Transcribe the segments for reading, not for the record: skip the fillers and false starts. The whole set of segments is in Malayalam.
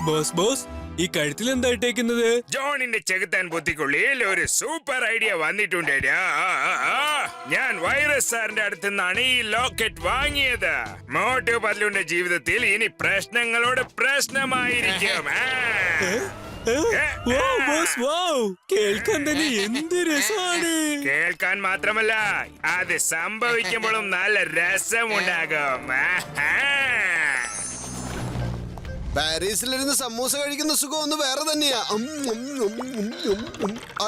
ബോസ് ബോസ്, ഈ കഴുത്തിൽ എന്താ ഇട്ടേക്കുന്നത്? ജോണിന്റെ ചെകുത്താൻ ബുദ്ധിക്കുള്ളിൽ ഒരു സൂപ്പർ ഐഡിയ വന്നിട്ടുണ്ട്. ഞാൻ വൈറസ് സാറിന്റെ അടുത്ത് നിന്നാണ് ഈ ലോക്കറ്റ് വാങ്ങിയത്. മോട്ടു പത്ലുവിന്റെ ജീവിതത്തിൽ ഇനി പ്രശ്നങ്ങളോട് പ്രശ്നമായിരിക്കും. കേൾക്കാൻ തന്നെ എന്ത് രസമാണ്. കേൾക്കാൻ മാത്രമല്ല, അത് സംഭവിക്കുമ്പോഴും നല്ല രസമുണ്ടാകും. പാരീസിലിരുന്ന് സമൂസ കഴിക്കുന്ന സുഖം ഒന്ന് വേറെ തന്നെയാ.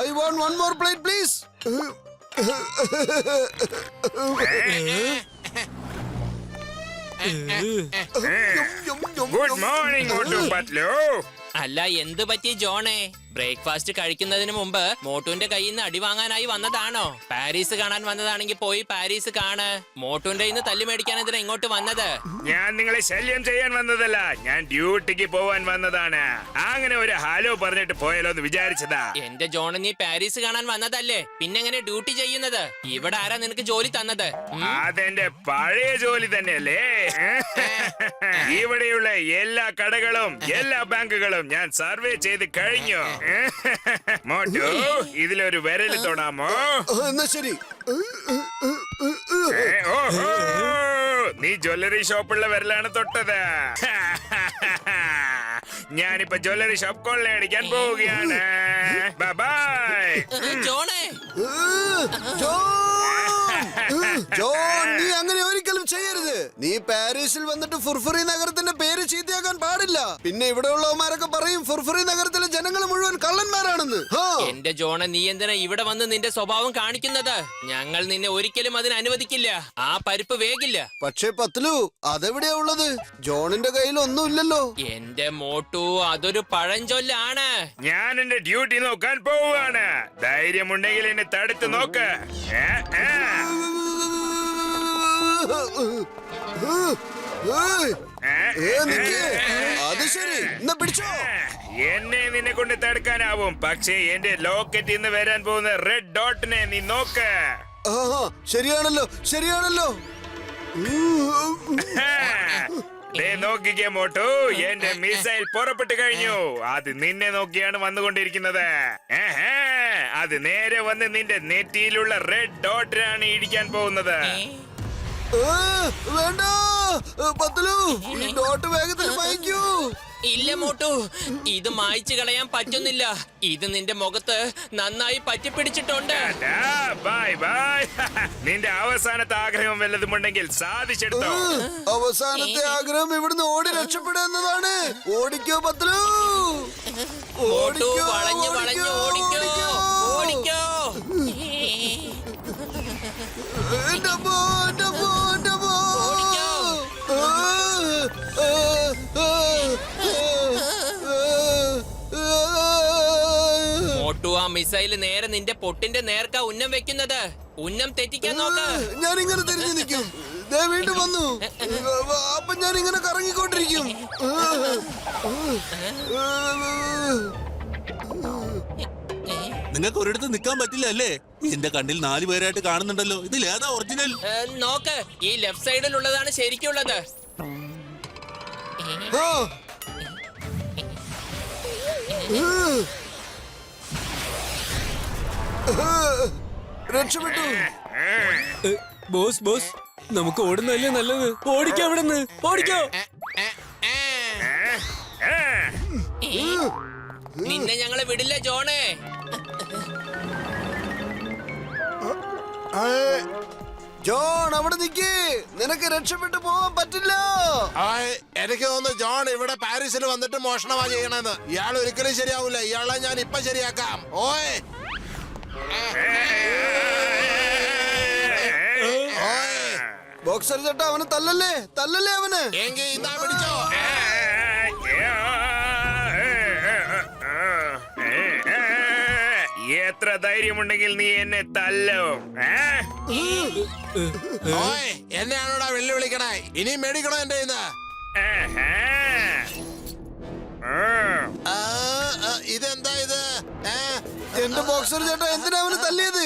I want one more plate please. Good morning Motu Patlu. അല്ല, എന്ത് പറ്റി ജോണേ? ബ്രേക്ക്ഫാസ്റ്റ് കഴിക്കുന്നതിന് മുമ്പ് മോട്ടുവിന്റെ കയ്യിൽ നിന്ന് അടി വാങ്ങാനായി വന്നതാണോ? പാരീസ് കാണാൻ വന്നതാണെങ്കിൽ പോയി പാരീസ് കാണ്. മോട്ടുവിന്റെ ഇന്ന് തല്ലി മേടിക്കാൻ എന്തിനാ ഇങ്ങോട്ട് വന്നത്? ഞാൻ നിങ്ങളെ ശല്യം ചെയ്യാൻ വന്നതല്ല, ഞാൻ ഡ്യൂട്ടിക്ക് പോവാൻ വന്നതാണ്. അങ്ങനെ ഒരു ഹലോ പറഞ്ഞിട്ട് പോയാലോ എന്ന് വിചാരിച്ചതാ. എന്റെ ജോൺ, നീ പാരീസ് കാണാൻ വന്നതല്ലേ, പിന്നെങ്ങനെ ഡ്യൂട്ടി ചെയ്യുന്നത്? ഇവിടെ ആരാ നിനക്ക് ജോലി തന്നത്? അതെന്റെ പഴയ ജോലി തന്നെയല്ലേ. ഇവിടെയുള്ള എല്ലാ കടകളും എല്ലാ ബാങ്കുകളും ഞാൻ സർവേ ചെയ്ത് കഴിഞ്ഞു. മോട്ടു, ഇതിലൊരു വിരല് തൊടാമോ? എന്നാ ശരി. ഓഹോ, നീ ജ്വല്ലറി ഷോപ്പുള്ള വിരലാണ് തൊട്ടത്. ഞാനിപ്പോ ജ്വല്ലറി ഷോപ്പ് കൊള്ളയടിക്കാൻ പോവുകയാണ്. ബൈ. ജോണേ, ജോൺ, നീ അങ്ങനെ ഒരിക്കലും ചെയ്യരുത്. നീ പാരീസിൽ വന്നിട്ട് ഫുർഫുറി നഗരത്തിന്റെ പേര് ചീത്തയാക്കാൻ പാടില്ല. പിന്നെ ഇവിടെ ഉള്ളവന്മാരൊക്കെ പറയും ഫുർഫുറി നഗരത്തിലെ ജനങ്ങൾ മുഴുവൻ കള്ളന്മാരാണെന്ന്. എന്റെ ജോണ, നീ എന്തിനാ ഇവിടെ വന്ന് നിന്റെ സ്വഭാവം കാണിക്കുന്നത്? ഞങ്ങൾ നിന്നെ ഒരിക്കലും അതിന് അനുവദിക്കില്ല. ആ പരിപ്പ് വേഗില്ല. പക്ഷേ പത്ലു, അതെവിടെയാ ഉള്ളത്? ജോണിന്റെ കയ്യിൽ ഒന്നുമില്ലല്ലോ. എന്റെ മോട്ടു, അതൊരു പഴഞ്ചൊല്ലാണ്. ഞാൻ എന്റെ ഡ്യൂട്ടി നോക്കാൻ പോവുകയാണ്. ധൈര്യമുണ്ടെങ്കിൽ എന്നെ തടുത്ത് നോക്ക്. അത് ശരി, എന്നാ പിടിച്ചോ. എന്നെ നിന്നെ കൊണ്ട് തടുക്കാനാവും, പക്ഷേ എന്റെ ലോക്കറ്റ് ഇന്ന് വരാൻ പോകുന്ന റെഡ് ഡോട്ടിനെ നീ നോക്ക്. ശരിയാണല്ലോ, ശരിയാണല്ലോ. നോക്കിക്കേ മോട്ടു, എന്റെ മിസൈൽ പുറപ്പെട്ടു കഴിഞ്ഞു. അത് നിന്നെ നോക്കിയാണ് വന്നുകൊണ്ടിരിക്കുന്നത്. അത് നേരെ വന്ന് നിന്റെ നെറ്റിയിലുള്ള റെഡ് ഡോട്ടിനാണ് ഇടിക്കാൻ പോകുന്നത്. വേണ്ട പത്ലു, ഈ ഡോട്ട് വേഗത്തിൽ വാങ്ങിക്കൂ. ഇല്ല മോട്ടു, ഇത് മായ്ച്ചു കളയാൻ പറ്റുന്നില്ല. ഇത് നിന്റെ മുഖത്ത് നന്നായി പറ്റിപ്പിടിച്ചിട്ടുണ്ട്. Bye bye. നിന്റെ അവസാനത്തെ ആഗ്രഹം വല്ലതുമുണ്ടെങ്കിൽ സാധിച്ചെടുത്തോ. അവസാനത്തെ ആഗ്രഹം ഇവിടുന്ന് ഓടി രക്ഷപ്പെടുക എന്നതാണ്. ഓടിക്കോ പത്ലു, മോട്ടു, വളഞ്ഞു വളഞ്ഞു ഓടിക്കോ, ഓടിക്കോ. മോട്ടു, ആ മിസൈല് നേരെ നിന്റെ പൊട്ടിന്റെ നേർക്കാ ഉന്നം വെക്കുന്നത്. ഉന്നം തെറ്റിക്കാൻ നോക്ക്. ഞാൻ ഇങ്ങനെ തിരിഞ്ഞു നിൽക്കും. വീണ്ടും വന്നു. അപ്പൊ ഞാൻ ഇങ്ങനെ കറങ്ങിക്കൊണ്ടിരിക്കും. നിങ്ങൾക്ക് ഒരിടത്ത് നിൽക്കാൻ പറ്റില്ല അല്ലേ? എന്റെ കണ്ണിൽ 4 പേരായിട്ട് കാണുന്നുണ്ടല്ലോ. ഇതിലേതാ ഒറിജിനൽ? നോക്ക്, ഈ ലെഫ്റ്റ് സൈഡിലുള്ളതാണ് ശരിക്കുള്ളത്. രക്ഷപ്പെട്ടു. ബോസ് ബോസ്, നമുക്ക് ഓടുന്നല്ലേ നല്ലത്. ഓടിക്കോ, അവിടെ നിന്ന് ഓടിക്കോ. നിന്നെ ഞങ്ങളെ വിടില്ല ജോണേ. ജോൺ, അവിടെ നിക്ക്. നിനക്ക് രക്ഷപ്പെട്ടു പോവാൻ പറ്റില്ല. എനിക്ക് തോന്നുന്നു ജോൺ ഇവിടെ പാരീസിൽ വന്നിട്ട് മോഷണമാ ചെയ്യണെന്ന്. ഇയാൾ ഒരിക്കലും ശരിയാവൂല. ഇയാളെ ഞാൻ ഇപ്പൊ ശരിയാക്കാം. ഓയ് ബോക്സർ ചേട്ടാ, അവന് തല്ലല്ലേ, തല്ലല്ലേ അവന്. എങ്കിൽ ഇതാ പിടിച്ചോ. എത്ര ധൈര്യമുണ്ടെങ്കിൽ നീ എന്നെ തല്ലും. ഓയ്, എന്നെയാണോടാ വെല്ലുവിളിക്കണേ? ഇനി മേടിക്കണോ എന്റെ ഇതെന്താ ഇത്? എന്റെ ബോക്സർ ചേട്ടാ, എന്തിനാ അവന് തല്ലിയത്?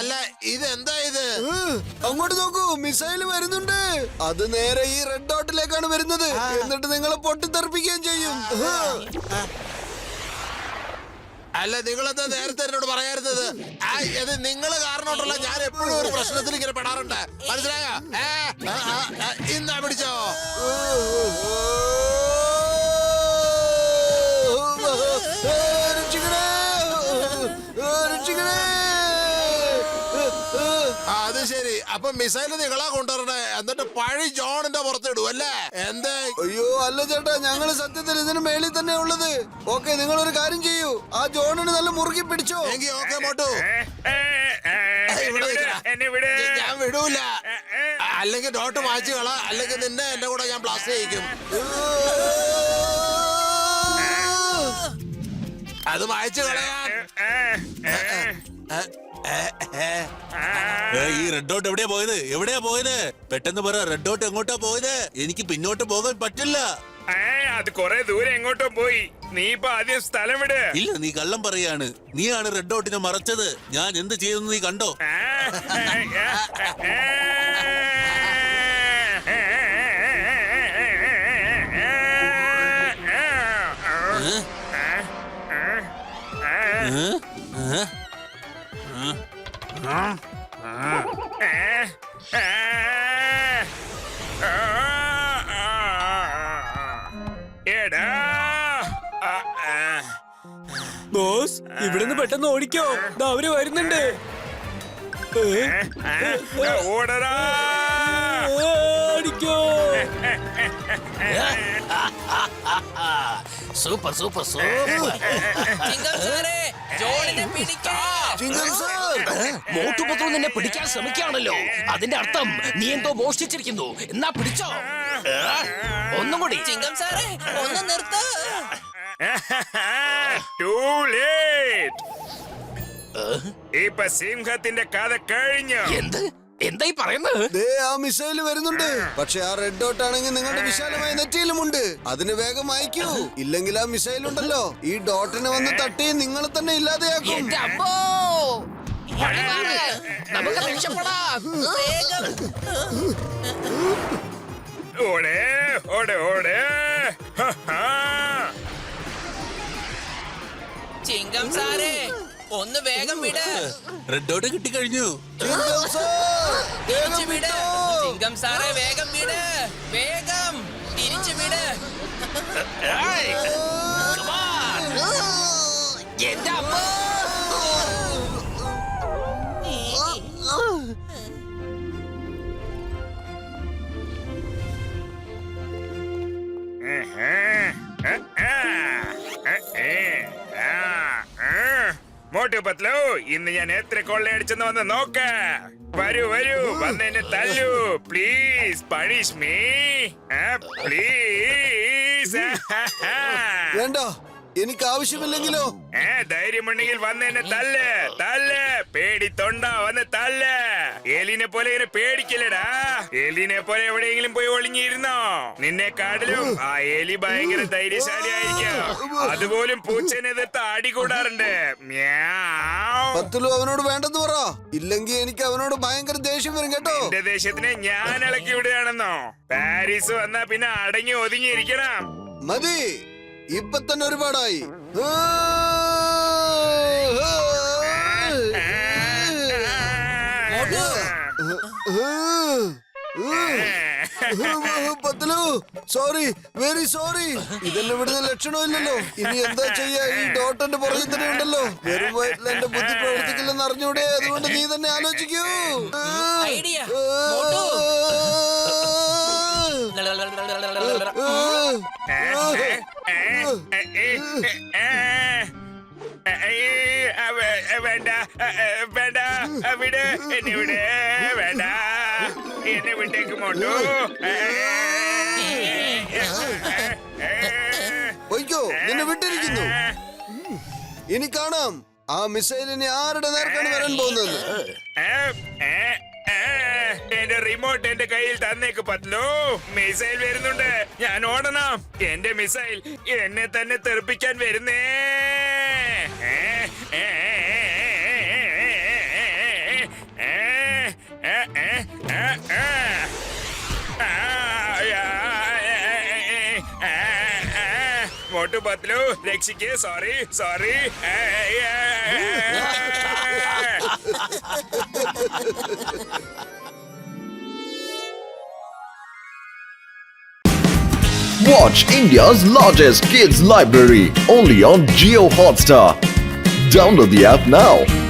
അല്ല ഇതെന്താ ഇത്? അങ്ങോട്ട് നോക്കൂ, മിസൈൽ വരുന്നുണ്ട്. അത് നേരെ ഈ റെഡ് ഡോട്ടിലേക്കാണ് വരുന്നത്. എന്നിട്ട് നിങ്ങളെ പൊട്ടിത്തെറിപ്പിക്കുകയും ചെയ്യും. അല്ല നിങ്ങളെന്താ നേരത്തെ എന്നോട് പറയാറുന്നത്? ഇത് നിങ്ങള് കാരണോട്ടല്ല ഞാൻ എപ്പോഴും ഒരു പ്രശ്നത്തിൽ ഇങ്ങനെ പെടാറുണ്ട്. മനസ്സിലായോ? ഇന്നാ പിടിച്ചോ. അത് ശരി. അപ്പൊ മിസൈൽ നിങ്ങളാ കൊണ്ടുവരണേ, എന്നിട്ട് പഴി ജോണിന്റെ പുറത്തിടും അല്ലേ? എന്തേ? അയ്യോ അല്ല ചേട്ടാ, ഞങ്ങള് സത്യത്തിൽ ഇതിന് മേളിൽ തന്നെ ഉള്ളത്. ഓക്കെ, നിങ്ങളൊരു കാര്യം ചെയ്യൂ, ആ ജോണിന് നല്ല മുറുക്കി പിടിച്ചോ. എങ്കി ഓക്കെ മോട്ടു, എന്നെ വിട്. ഞാൻ വിടൂല. അല്ലെങ്കിൽ ഡോട്ട് മായ്ച്ചു കള, അല്ലെങ്കിൽ നിന്നെ എന്റെ കൂടെ ഞാൻ ബ്ലാസ്റ്റ് ചെയ്യിക്കും. അത് മായ്ച്ചു കളയാൻ. ഈ റെഡ് ഡോട്ട് എവിടെയാ പോയത്? എവിടെയാ പോയത്? പെട്ടെന്ന് പറ, റെഡ് ഡോട്ട് എങ്ങോട്ടാ പോയത്? എനിക്ക് പിന്നോട്ട് പോകാൻ പറ്റില്ല. അത് കൊറേ ദൂരെ എങ്ങോട്ടോ പോയി. നീ ഇപ്പൊ ആദ്യം സ്ഥലം വിട്. ഇല്ല, നീ കള്ളം പറയാണ്. നീയാണ് റെഡ് ഡോട്ടിനെ മറച്ചത്. ഞാൻ എന്ത് ചെയ്തെന്ന് നീ കണ്ടോ? എടാ, ബോസ്, ഇവിടുന്ന് പെട്ടെന്ന് ഓടിക്കോ. ദാ അവര് വരുന്നുണ്ട്. ഓടടാ. ഓടിക്കോ. Super super super. ചിങ്കം സാറേ, ജോണിനെ പിടിക്കാം. ചിങ്കം സാർ, മോട്ടുപത്രം നിന്നെ പിടിക്കാൻ ശ്രമിക്കുകയാണല്ലോ. അതിന്റെ അർത്ഥം നീ എന്തോ മോഷ്ടിച്ചിരിക്കുന്നു. എന്നാ പിടിച്ചോ. ഒന്നും കൂടി. ചിങ്കം സാറേ, ഒന്ന് നിർത്ത്. Too late. ഇപ്പൊ സിംഹത്തിന്റെ കഥ കഴിഞ്ഞു. എന്ത് എന്തായി പറയുന്നത്? ദേ ആ മിസൈൽ വരുന്നുണ്ട്. പക്ഷെ ആ റെഡ് ഡോട്ട് ആണെങ്കിൽ നിങ്ങളുടെ വിശാലമായ നെറ്റിയിലുമുണ്ട്. അതിന് വേഗം അയക്കൂ, ഇല്ലെങ്കിൽ ആ മിസൈൽ ഉണ്ടല്ലോ ഈ ഡോട്ടിനെ വന്ന് തട്ടി നിങ്ങളെ തന്നെ ഇല്ലാതെയാക്കും. എന്റെ അമ്മോ, നമുക്ക് രക്ഷപ്പെടാം. വേഗം. ഓടേ ഓടേ ഓടേ. ചിങ്കം സാറേ, ഒന്ന് വേഗം വിട്. റെഡ് ഡോട്ട് കിട്ടിക്കഴിഞ്ഞു. ചിങ്കം സാർ, വേഗം തിരിച്ചു വിട്. വിട്ടോ. ചിങ്കം സാറേ, വേഗം വിട്. വേഗം തിരിച്ചു വിട്. ഏയ്, come on. എന്റെ അമ്മോ. മോട്ടു പത്ലു, ഇന്ന് ഞാൻ എത്ര കൊള്ളയടിച്ചെന്ന് വന്ന് നോക്ക. വരൂ വരൂ, വന്ന് എന്നെ തല്ലു പ്ലീസ്. Punish me please. വേണ്ട, എനിക്ക് ആവശ്യമില്ലെങ്കിലോ? ധൈര്യമുണ്ടെങ്കിൽ വന്ന് എന്നെ തല്ല് തല്ല്. പേടി തൊണ്ട വന്ന് തല്ല്. എലിനെ പോലെ ഇങ്ങനെ പേടിക്കില്ലടാ. എലിനെ പോലെ എവിടെയെങ്കിലും പോയി ഒളിഞ്ഞിരുന്നോ? നിന്നെ കാട്ടിലും ആ എലി ഭയങ്കര ധൈര്യശാലിയായിരിക്കും. അതുപോലും പൂച്ചനെതിർത്ത് അടി കൂടാറുണ്ട്. മ്യാവ്. പത്തുലു അവനോട് വേണ്ടെന്ന് പറ, ഇല്ലെങ്കിൽ എനിക്ക് അവനോട് ഭയങ്കര ദേഷ്യം വരും കേട്ടോ. എന്റെ ദേശത്തിനെ ഞാൻ ഇളക്കി വിടുകയാണെന്നോ? പാരീസ് വന്നാ പിന്നെ അടങ്ങി ഒതുങ്ങിയിരിക്കണം. മതി, ഇപ്പൊ തന്നെ ഒരുപാടായി. പത്തലു, സോറി, വെരി സോറി. ഇതെന്നെ വിടുന്ന ലക്ഷണമില്ലല്ലോ. ഇനി എന്താ ചെയ്യാ? ഈ ഡോട്ടന്റെ പുറകിൽ തന്നെ ഉണ്ടല്ലോ. വെറും വയറ്റിൽ എന്റെ ബുദ്ധി പ്രവർത്തിക്കില്ലെന്ന് അറിഞ്ഞൂടെ? അതുകൊണ്ട് നീ തന്നെ ആലോചിക്കൂ. ഐഡിയ. മോട്ടു. വേണ്ട വേണ്ട, വിട് എന്നെ, വിട്. വേണ്ട, എന്നെ വിട്ടേക്ക് മോട്ടു. പൊയ്ക്കോ, നിന്നെ വിട്ടിരിക്കുന്നു. ഇനി കാണാം ആ മിസൈലിനെ ആരുടെ നേർക്കാണ് വരാൻ പോകുന്നത്. എന്റെ റിമോട്ട് എന്റെ കയ്യിൽ തന്നേക്ക് പത്ലു. മിസൈൽ വരുന്നുണ്ട്, ഞാൻ ഓടണം. എന്റെ മിസൈൽ എന്നെ തന്നെ തെറിപ്പിക്കാൻ വരുന്നേ. മോട്ടു പത്ലു രക്ഷിക്ക്. Sorry sorry. Watch India's largest kids library only on Jio Hotstar. Download the app now.